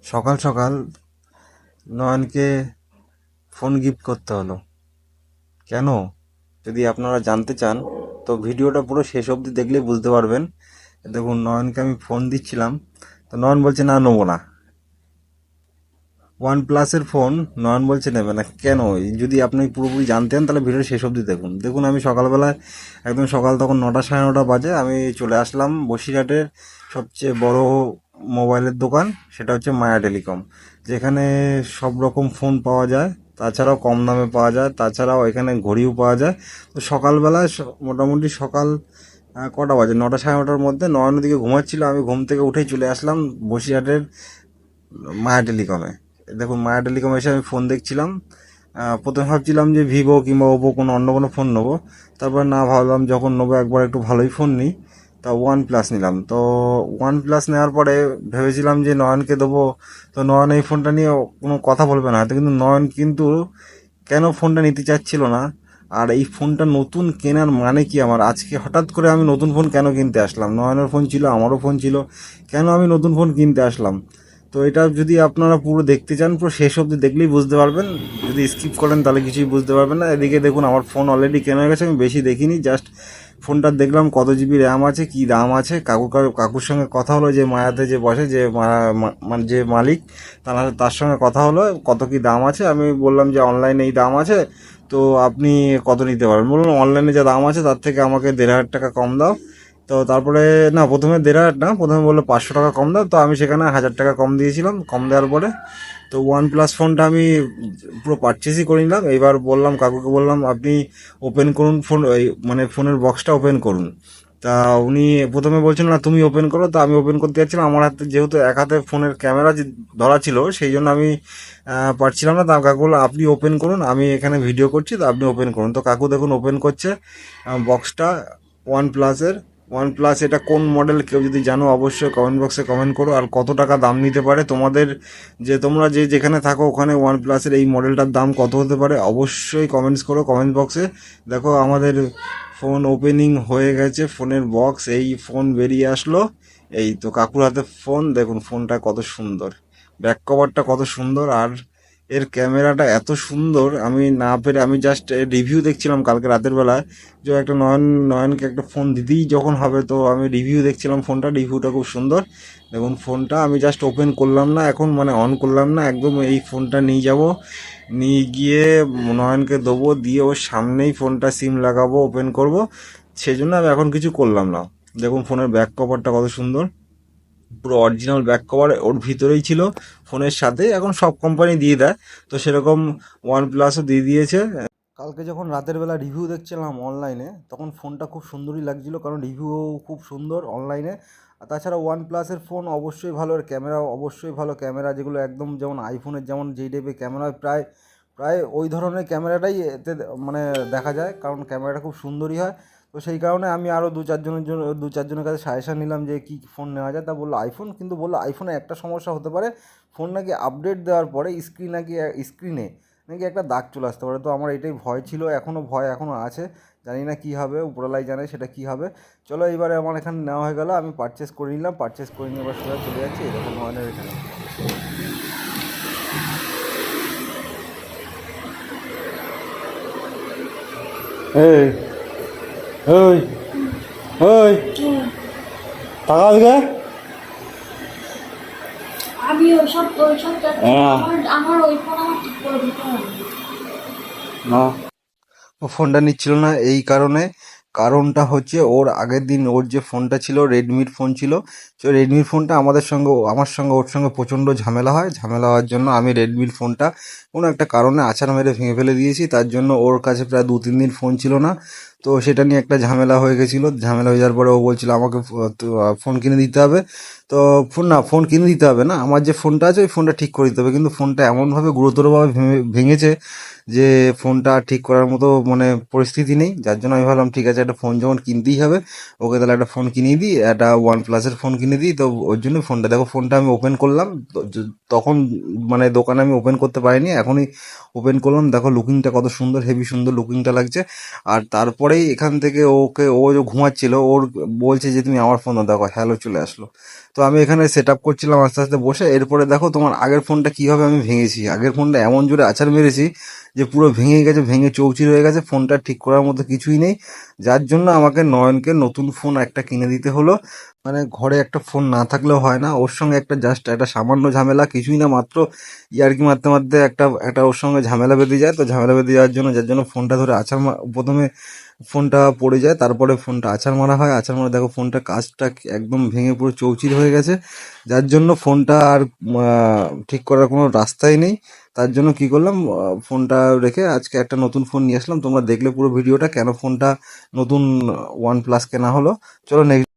সকাল সকাল নয়নকে phone gift করতে হলো কেন? যদি আপনারা জানতে চান তো ভিডিওটা পুরো শেষ অবধি দেখলেই বুঝতে পারবেন। দেখুন, নয়নকে আমি ফোন দিচ্ছিলাম, তো নয়ন বলছে না, নেবো না। ওয়ান প্লাসের ফোন নয়ন বলছে নেবে না কেন? যদি আপনি পুরোপুরি জানতেন তাহলে ভিডিও শেষ অবধি দেখুন। দেখুন, আমি সকালবেলায় একদম সকাল, তখন 9টা 9:30 বাজে, আমি চলে আসলাম বসিরহাটের সবচেয়ে বড় মোবাইলের দোকান, সেটা হচ্ছে মায়া টেলিকম, যেখানে সব রকম ফোন পাওয়া যায়, তাছাড়াও কম দামে পাওয়া যায়, তাছাড়াও এখানে ঘড়িও পাওয়া যায়। তো সকালবেলায় মোটামুটি সকাল কটা বাজে, 9টা 9:30-র মধ্যে নয়নের দিকে ঘুমাচ্ছিল, আমি ঘুম থেকে উঠেই চলে আসলাম বসিরহাটের মায়া টেলিকমে। দেখুন, মায়া টেলিকমে এসে আমি ফোন দেখছিলাম। প্রথমে ভাবছিলাম যে ভিভো কিংবা ওপো কোনো অন্য কোনো ফোন নেবো, তারপর না, ভাবলাম যখন নেবো একবার একটু ভালোই ফোন নিই, তা ওয়ান প্লাস নিলাম। তো ওয়ান প্লাস নেওয়ার পরে ভেবেছিলাম যে নয়নকে দেবো, তো নয়ন এই ফোনটা নিয়ে কোনো কথা বলবে না হয়তো, কিন্তু নয়ন কিন্তু কেন ফোনটা নিতে চাচ্ছিল না। আর এই ফোনটা নতুন কেনার মানে কি আমার, আজকে হঠাৎ করে আমি নতুন ফোন কেন কিনতে আসলাম? নয়নের ফোন ছিল, আমারও ফোন ছিল, কেন আমি নতুন ফোন কিনতে আসলাম? তো এটা যদি আপনারা পুরো দেখতে চান, পুরো শেষ অবধি দেখলেই বুঝতে পারবেন। যদি স্কিপ করেন তাহলে কিছুই বুঝতে পারবেন না। এদিকে দেখুন, আমার ফোন অলরেডি কেনা হয়ে গেছে, আমি বেশি দেখিনি, জাস্ট ফোনটা দেখলাম কত জিবি র্যাম আছে, কি দাম আছে। কাকুর সঙ্গে কথা হলো, যে মায়াতে যে বসে, যে মানে যে মালিক, তার সঙ্গে কথা হলো কত কি দাম আছে। আমি বললাম যে অনলাইনে এই দাম আছে, তো আপনি কত নিতে পারবেন? বললাম অনলাইনে যা দাম আছে তার থেকে আমাকে 1,500 টাকা কম দাও। তো তারপরে, না, প্রথমে 1,500 না, প্রথমে বললো 500 টাকা কম দাও, তো আমি সেখানে 1,000 টাকা কম দিয়েছিলাম। কম দেওয়ার পরে তো ওয়ান প্লাস ফোনটা আমি পুরো পারচেসই করে নিলাম। এইবার বললাম, কাকুকে বললাম আপনি ওপেন করুন ফোন, এই মানে ফোনের বক্সটা ওপেন করুন। তা উনি প্রথমে বলছেন না, তুমি ওপেন করো। তো আমি ওপেন করতে যাচ্ছিলাম, আমার হাতে যেহেতু এক হাতে ফোনের ক্যামেরা ধরা ছিল, সেই জন্য আমি পারছিলাম না। তা কাকু বললো আপনি ওপেন করুন, আমি এখানে ভিডিও করছি, তো আপনি ওপেন করুন। তো কাকু দেখুন ওপেন করছে বক্সটা, ওয়ান প্লাসের। ওয়ান প্লাস এটা কোন মডেল, কেউ যদি জানো অবশ্যই কমেন্ট বক্সে কমেন্ট করো। আর কত টাকা দাম নিতে পারে তোমাদের, যে তোমরা যে যেখানে থাকো ওখানে ওয়ান প্লাসের এই মডেলটার দাম কত হতে পারে, অবশ্যই কমেন্টস করো কমেন্ট বক্সে। দেখো, আমাদের ফোন ওপেনিং হয়ে গেছে, ফোনের বক্স, এই ফোন বেরিয়ে আসলো। এই তো কাকুর হাতে ফোন, দেখুন ফোনটা কত সুন্দর, ব্যাক কভারটা কত সুন্দর, আর এর ক্যামেরাটা এত সুন্দর। আমি না পেরে, আমি জাস্ট রিভিউ দেখছিলাম কালকে রাতের বেলায়, যে একটা নয়নকে একটা ফোন দিতেই যখন হবে, তো আমি রিভিউ দেখছিলাম ফোনটা, রিভিউটা খুব সুন্দর। দেখুন ফোনটা আমি জাস্ট ওপেন করলাম না এখন, মানে অন করলাম না, একদম এই ফোনটা নিয়ে যাব, নিয়ে গিয়ে নয়নকে দেবো, দিয়ে ওর সামনেই ফোনটা সিম লাগাবো, ওপেন করব। সেই জন্য আমি এখন কিছু করলাম না। দেখুন ফোনের ব্যাক কভারটা কত সুন্দর, পুরো অরিজিনাল ব্যাক কভার ওর ভিতরেই ছিল ফোনের সাথে। এখন সব কোম্পানি দিয়ে দেয়, তো সেরকম ওয়ান প্লাসও দিয়ে দিয়েছে। কালকে যখন রাতের বেলা রিভিউ দেখছিলাম অনলাইনে, তখন ফোনটা খুব সুন্দরই লাগছিল, কারণ রিভিউও খুব সুন্দর অনলাইনে। আর তাছাড়া ওয়ান প্লাসের ফোন অবশ্যই ভালো, আর ক্যামেরা অবশ্যই ভালো। ক্যামেরা যেগুলো একদম যেমন আইফোনের যেমন যেই টাইপের ক্যামেরা হয়, প্রায় প্রায় ওই ধরনের ক্যামেরাটাই এতে মানে দেখা যায়, কারণ ক্যামেরাটা খুব সুন্দরই হয়। তো সেই কারণে আমি আরও দু চারজনের কাছে সাজেশান নিলাম যে কী ফোন নেওয়া যায়। তা বললো আইফোন, কিন্তু বললো আইফোনে একটা সমস্যা হতে পারে, ফোন নাকি আপডেট দেওয়ার পরে স্ক্রিনে নাকি একটা দাগ চলে আসতে পারে। তো আমার এটাই ভয় ছিল, এখনও ভয় এখনও আছে, জানি না কী হবে, উপরওয়ালাই জানে সেটা কী হবে। চলো, এবারে আমার এখানে নেওয়া হয়ে গেলো, আমি পারচেস করে নিলাম, পারচেস করে নিয়ে এবার সোজা চলে যাচ্ছি এরকম ধরনের এখানে। এই ওই ওই টাকা দিকে আমি ওইসব যাচ্ছি না। আমার ওই ফোন আমার ঠিক করে দিতে হবে। না, ও ফোনটা নিচ্ছিল না এই কারণে, কারণটা হচ্ছে ওর আগের দিন ওর যে ফোনটা ছিল, রেডমির ফোন ছিল। তো রেডমির ফোনটা আমার সঙ্গে ওর সঙ্গে প্রচণ্ড ঝামেলা হয়, ঝামেলা হওয়ার জন্য আমি রেডমির ফোনটা কোনো একটা কারণে আছাড় মেরে ভেঙে ফেলে দিয়েছি। তার জন্য ওর কাছে প্রায় 2-3 দিন ফোন ছিল না। তো সেটা নিয়ে একটা ঝামেলা হয়ে গেছিলো, ঝামেলা হয়ে যাওয়ার পরে ও বলছিল আমাকে ফোন কিনে দিতে হবে। তো ফোন কিনে দিতে হবে না, আমার যে ফোনটা আছে ওই ফোনটা ঠিক করে দিতে হবে। কিন্তু ফোনটা এমনভাবে গুরুতরভাবে ভেঙেছে যে ফোনটা ঠিক করার মতো মানে পরিস্থিতি নেই। যার জন্য আমি ভাবলাম ঠিক আছে, একটা ফোন যখন কিনতেই হবে, ওকে তাহলে একটা ফোন কিনে দিই, একটা ওয়ান প্লাসের ফোন কিনে দিই। তো ওর জন্য ফোনটা, দেখো ফোনটা আমি ওপেন করলাম, তখন মানে দোকানে আমি ওপেন করতে পারিনি, এখনই ওপেন করলাম। দেখো লুকিংটা কত সুন্দর, হেভি সুন্দর লুকিংটা লাগছে। আর তারপরেই এখান থেকে ও যে ঘুমাচ্ছিল, ওর বলছে যে তুমি আমার ফোন দাও, দেখো হ্যালো চলে আসলো। তো তো আমি এখানে সেট আপ করছিলাম আস্তে আস্তে বসে। এরপরে দেখো তোমার আগের ফোনটা কীভাবে আমি ভেঙেছি। আগের ফোনটা এমন জোরে আছাড় মেরেছি যে পুরো ভেঙে গেছে, ভেঙে চৌচির হয়ে গেছে। ফোনটা ঠিক করার মতো কিছুই নেই, যার জন্য আমাকে নয়নকে নতুন ফোন একটা কিনে দিতে হলো। মানে ঘরে একটা ফোন না থাকলেও হয় না। ওর সঙ্গে একটা জাস্ট একটা সামান্য ঝামেলা, কিছুই না, মাত্র ইয়ার্কি মারতে মারতে একটা একটা ওর সঙ্গে ঝামেলা বেঁধে যায়। তো ঝামেলা বেঁধে যাওয়ার জন্য, যার জন্য ফোনটা ধরে প্রথমে ফোনটা পড়ে যায়, তারপরে ফোনটা আছাড় মারা হয়। আছাড় মারা দেখো ফোনটা কাচটা একদম ভেঙে পুরো চৌচির হয়ে গেছে, যার জন্য ফোনটা আর ঠিক করার কোনো রাস্তাই নেই। তার জন্য কি করলাম, ফোনটা রেখে আজকে একটা নতুন ফোন নিয়ে আসলাম। তোমরা দেখলে পুরো ভিডিওটা কেন ফোনটা নতুন OnePlus কেনা হলো। চলো নেক্সট